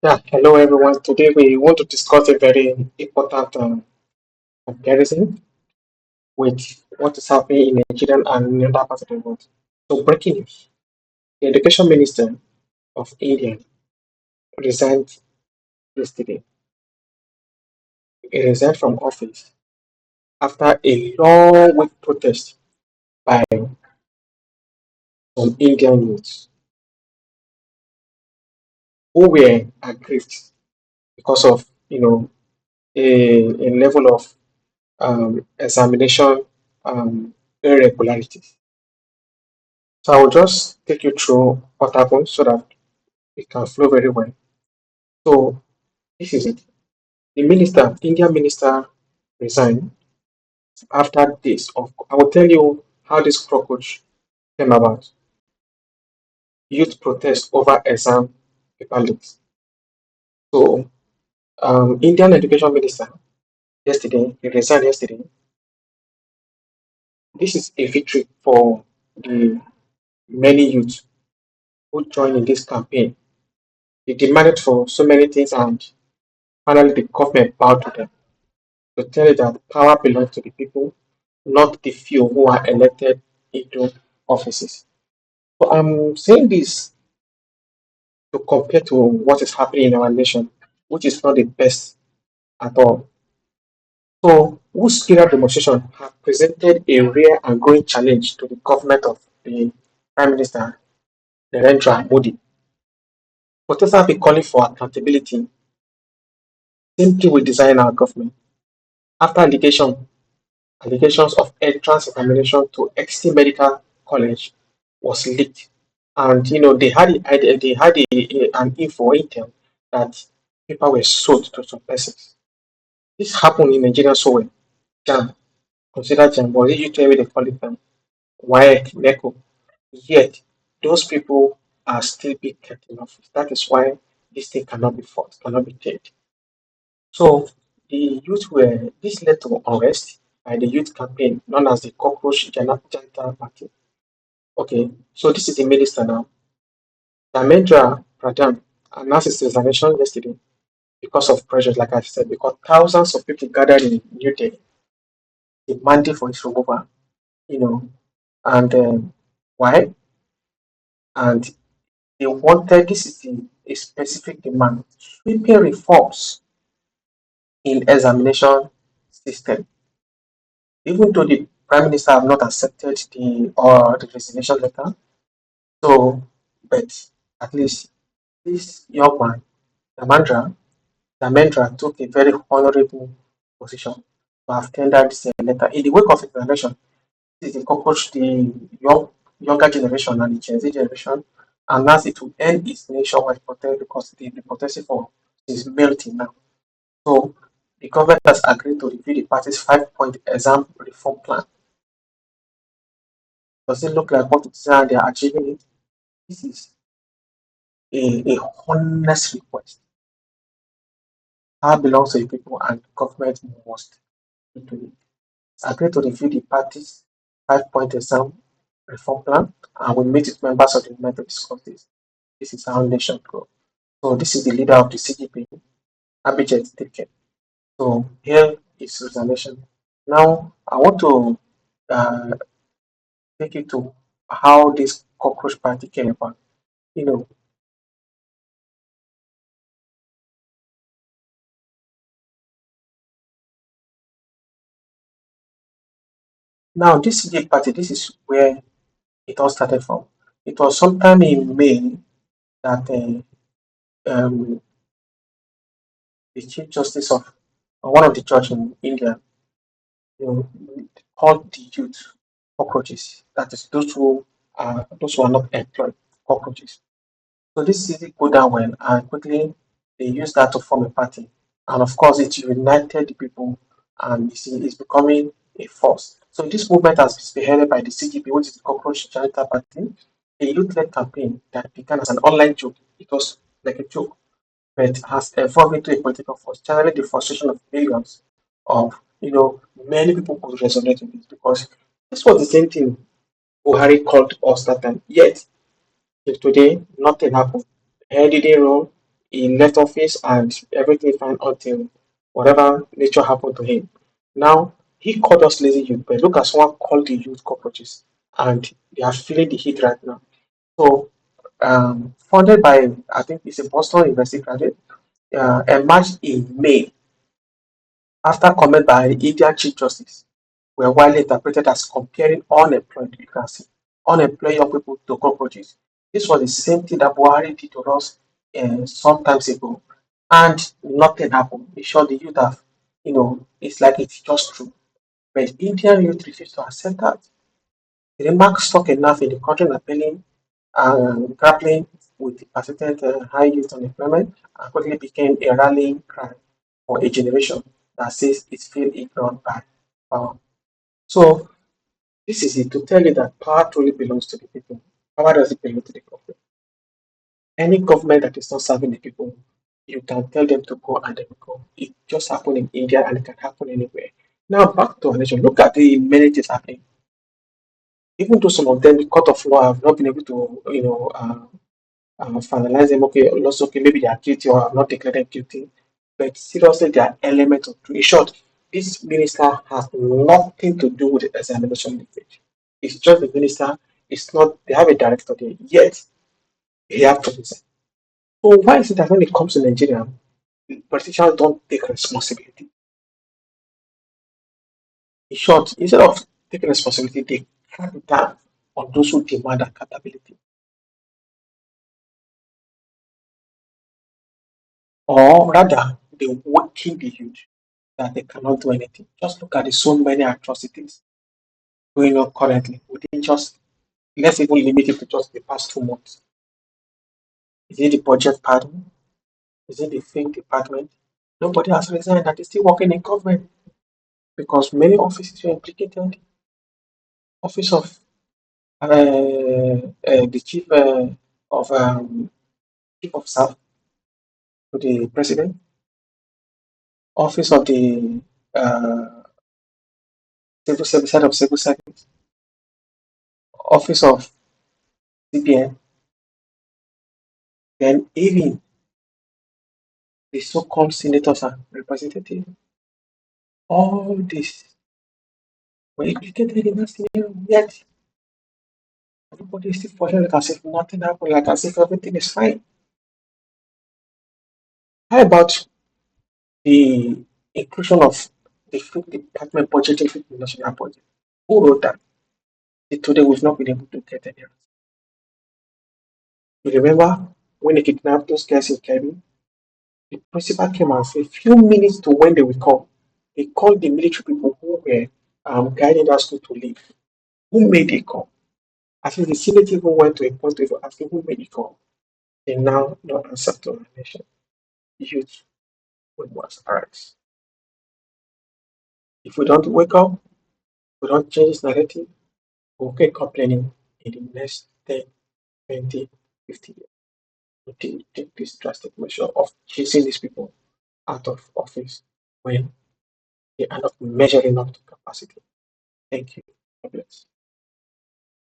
Hello everyone. Today we want to discuss a very important comparison with what is happening in Nigeria and in other parts of the world. So, breaking news: the Education Minister of India resigned yesterday. He resigned from office after a long week protest by some Indian youths who were aggrieved because of a level of examination irregularities. So I will just take you through what happened so that it can flow very well. So this is it. The minister, Indian minister, resigned after this. I will tell you how this cockroach came about. Youth protest over exam paper leaks. So Indian education minister yesterday, he resigned yesterday. This is a victory for the many youths who joined in this campaign. They demanded for so many things and finally the government bowed to them to tell you that power belongs to the people, not the few who are elected into offices. So I'm saying this to compare to what is happening in our nation, which is not the best at all. So, whose period demonstration have presented a rare and growing challenge to the government of the Prime Minister Narendra Modi. Protesters have been calling for accountability simply with design our government after allegations of entrance examination to XT Medical College was leaked. And they had an info intel that people were sold to some persons. This happened in Nigeria so well. Jam, consider jam, but you tell me they call it WAEC, NECO. Yet those people are still being kept in office. That is why this thing cannot be fought, cannot be changed. So the youth were this led to arrest by the youth campaign known as the Cockroach Janata Party. Okay, so this is the minister now. Dharmendra Pradhan announced his resignation yesterday because of pressures, like I said, because thousands of people gathered in New Delhi demanding for his removal, you know, and why? And they wanted this is a specific demand, sweeping reforms in examination system. Even though the prime minister have not accepted the resignation letter, so but at least this young man, Dharmendra, Dharmendra took a very honorable position to have tendered this letter. In the wake of his election, this is the cockroach, the younger generation and the Gen Z generation, and as it will end its nationwide protest because they've been protesting for since melting now. So the government has agreed to review the party's 5 point exam reform plan. Does it look like what it is and they are achieving it? This is a honest request. Power belongs to the people and government must do it. Agreed to review the party's 5 point exam reform plan and will meet with members of the government to discuss this. This is how nation grow. So this is the leader of the CGP, Abhijit Tiket. So here is resignation. Now I want to uh, take you to how this cockroach party came about. You know, now this CGP party, this is where it all started from. It was sometime in May that the Chief Justice of one of the judge in India, you know, called the youth cockroaches. That is those who are not employed cockroaches. So this city go down well, and quickly they used that to form a party. And of course, it united the people, and you see, it's becoming a force. So this movement has been spearheaded by the CGP, which is the Cockroach Janata Party, a youth-led campaign that began as an online joke. It was like a joke, but has evolved into a political force, channeling the frustration of millions of, many people could resonate with it because this was the same thing Buhari called us that time. Yet, till today, nothing happened. Hair didn't roll, He left office and everything fine until whatever nature happened to him. Now he called us lazy youth, but look at someone called the youth cockroaches, and they are feeling the heat right now. So, funded by I think it's a Boston University graduate, emerged in May after comment by the Indian Chief Justice were widely interpreted as comparing unemployed, you can see, unemployed young people to cockroaches. This was the same thing that Buhari did to us some times ago, and nothing happened. In short, the youth have, it's like it's just true. But Indian youth refuse to accept that. The remark stuck enough in the country appealing and grappling with the persistent high youth unemployment and quickly became a rallying cry for a generation that says it feels ignored by power. So this is it to tell you that power truly belongs to the people. Power doesn't belong to the government. Any government that is not serving the people, you can tell them to go and they will go. It just happened in India and it can happen anywhere. Now back to our nation. Look at the many things happening. Even though some of them, the court of law have not been able to, finalize them. Okay, also okay, maybe they are guilty or have not declared them guilty. But seriously, there are elements of truth. In short, this minister has nothing to do with the examination leakage. It's just the minister. It's not. They have a director there. Yet he has to resign. So why is it that when it comes to Nigeria, politicians don't take responsibility? In short, instead of taking responsibility, they crack down on those who demand accountability. Or rather, they weaken the youth that they cannot do anything. Just look at the so many atrocities going on currently within just, let's even limit it to just the past 2 months. Is it the budget pardon? Is it the film department? Nobody has resigned that is still working in government because many offices were implicated. Office of the chief of staff to the president, office of the uh, civil service, head of civil service, office of CPN, then even the so-called senators and representatives. All this were implicated in that scenario, yet everybody is still pushing like as if nothing happened, like as if everything is fine. How about the inclusion of the food department budgeting in the national budget? Who wrote that? Till today, we've not been able to get any answer. You remember when they kidnapped those guys in Kevin? The principal came and said, few minutes to when they will come, they called the military people who were guiding that school to leave. Who made it come? I think the Senate even went to a point of asking who made it come. They now not answer to our nation. Youth, we must arise. If we don't wake up, we don't change this narrative, we'll keep complaining in the next 10, 20, 50 years until we take this drastic measure of chasing these people out of office when they are not measuring up to capacity. Thank you. God bless.